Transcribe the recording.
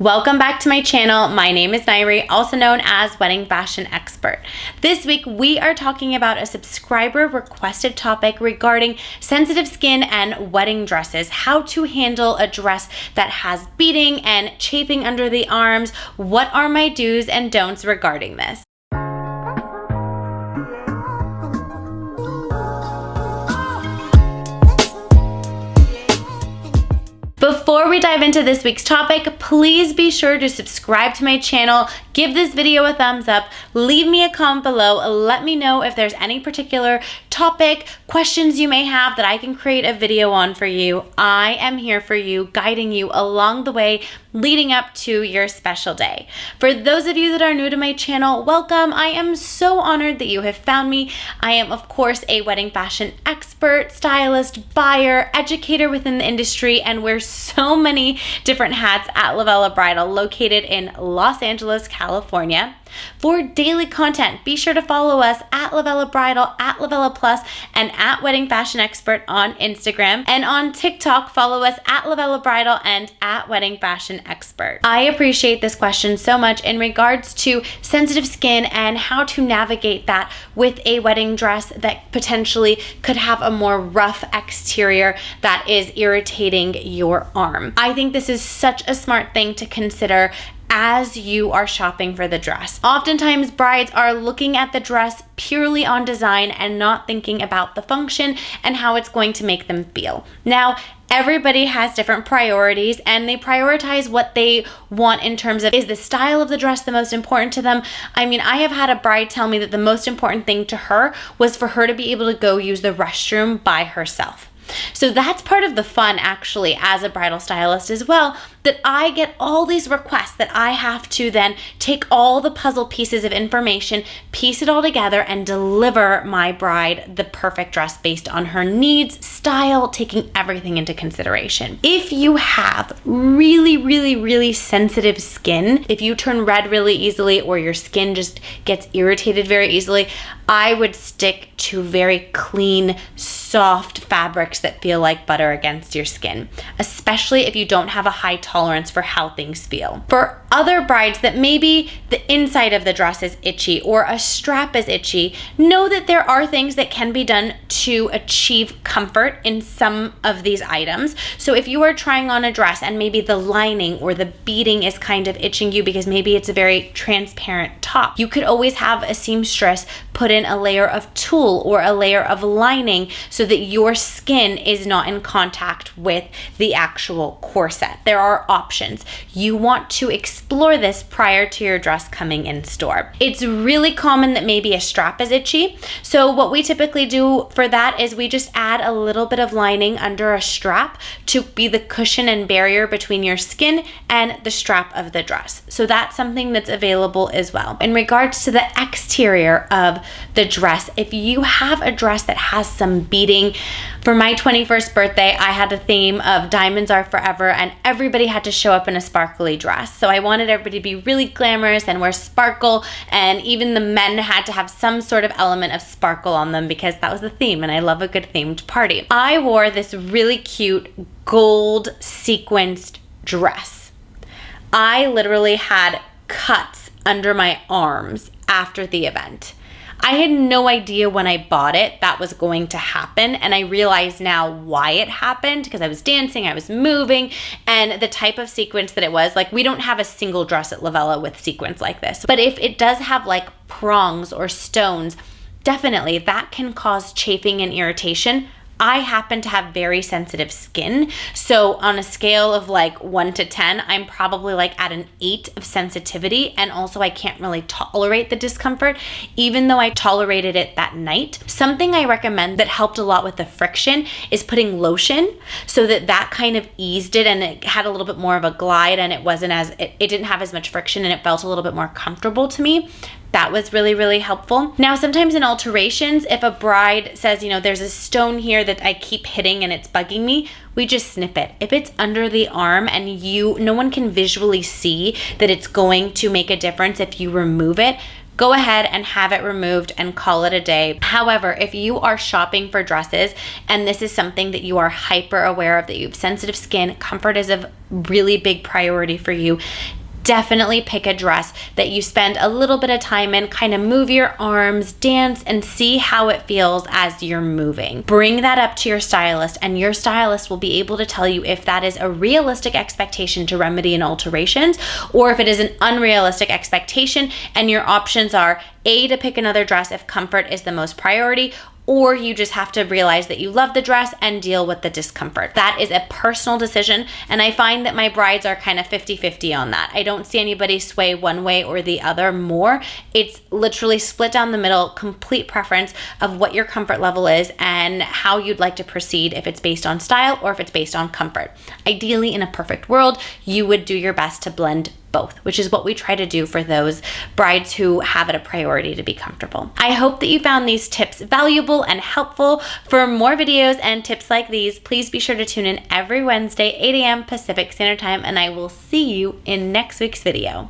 Welcome back to my channel. My name is Nayri, also known as Wedding Fashion Expert. This week, we are talking about a subscriber requested topic regarding sensitive skin and wedding dresses, how to handle a dress that has beading and chafing under the arms. What are my do's and don'ts regarding this? Before we dive into this week's topic, please be sure to subscribe to my channel, give this video a thumbs up, leave me a comment below, let me know if there's any particular topic, questions you may have that I can create a video on for you. I am here for you, guiding you along the way leading up to your special day. For those of you that are new to my channel, welcome. I am so honored that you have found me. I am, of course, a wedding fashion expert, stylist, buyer, educator within the industry, and wear so many different hats at Lovella Bridal, located in Los Angeles, California. For daily content, be sure to follow us at Lovella Bridal, at Lovella Plus, and at Wedding Fashion Expert on Instagram. And on TikTok, follow us at Lovella Bridal and at Wedding Fashion Expert. I appreciate this question so much in regards to sensitive skin and how to navigate that with a wedding dress that potentially could have a more rough exterior that is irritating your arm. I think this is such a smart thing to consider as you are shopping for the dress. Oftentimes, brides are looking at the dress purely on design and not thinking about the function and how it's going to make them feel. Now, everybody has different priorities and they prioritize what they want in terms of, is the style of the dress the most important to them? I mean, I have had a bride tell me that the most important thing to her was for her to be able to go use the restroom by herself. So that's part of the fun, actually, as a bridal stylist as well, that I get all these requests that I have to then take all the puzzle pieces of information, piece it all together, and deliver my bride the perfect dress based on her needs, style, taking everything into consideration. If you have really sensitive skin, if you turn red really easily or your skin just gets irritated very easily, I would stick to very clean, soft fabrics that feel like butter against your skin, especially if you don't have a high tolerance for how things feel. For other brides that maybe the inside of the dress is itchy or a strap is itchy, know that there are things that can be done to achieve comfort in some of these items. So if you are trying on a dress and maybe the lining or the beading is kind of itching you because maybe it's a very transparent top, you could always have a seamstress put in a layer of tulle or a layer of lining so that your skin is not in contact with the actual corset. There are options. You want to explore this prior to your dress coming in store. It's really common that maybe a strap is itchy. So what we typically do for that is we just add a little bit of lining under a strap to be the cushion and barrier between your skin and the strap of the dress. So that's something that's available as well. In regards to the exterior of the dress, if you have a dress that has some beading, for my 21st birthday, I had a theme of diamonds are forever and everybody had to show up in a sparkly dress. So I wanted everybody to be really glamorous and wear sparkle, and even the men had to have some sort of element of sparkle on them because that was the theme and I love a good themed party. I wore this really cute gold sequenced dress. I literally had cuts under my arms after the event. I had no idea when I bought it that was going to happen, and I realize now why it happened because I was dancing, I was moving, and the type of sequence that it was. Like, we don't have a single dress at Lovella with sequence like this, but if it does have like prongs or stones, definitely that can cause chafing and irritation. I happen to have very sensitive skin, so on a scale of like 1 to 10, I'm probably like at an 8 of sensitivity, and also I can't really tolerate the discomfort, even though I tolerated it that night. Something I recommend that helped a lot with the friction is putting lotion, so that kind of eased it and it had a little bit more of a glide, and it didn't have as much friction and it felt a little bit more comfortable to me. That was really helpful. Now, sometimes in alterations, if a bride says, there's a stone here that I keep hitting and it's bugging me, we just snip it. If it's under the arm and no one can visually see that it's going to make a difference if you remove it, go ahead and have it removed and call it a day. However, if you are shopping for dresses and this is something that you are hyper aware of, that you have sensitive skin, comfort is a really big priority for you, definitely pick a dress that you spend a little bit of time in, kind of move your arms, dance, and see how it feels as you're moving. Bring that up to your stylist, and your stylist will be able to tell you if that is a realistic expectation to remedy and alterations, or if it is an unrealistic expectation, and your options are A, to pick another dress if comfort is the most priority, or you just have to realize that you love the dress and deal with the discomfort. That is a personal decision, and I find that my brides are kind of 50-50 on that. I don't see anybody sway one way or the other more. It's literally split down the middle, complete preference of what your comfort level is and how you'd like to proceed, if it's based on style or if it's based on comfort. Ideally, in a perfect world, you would do your best to blend both, which is what we try to do for those brides who have it a priority to be comfortable. I hope that you found these tips valuable and helpful. For more videos and tips like these, please be sure to tune in every Wednesday, 8 a.m. Pacific Standard Time, and I will see you in next week's video.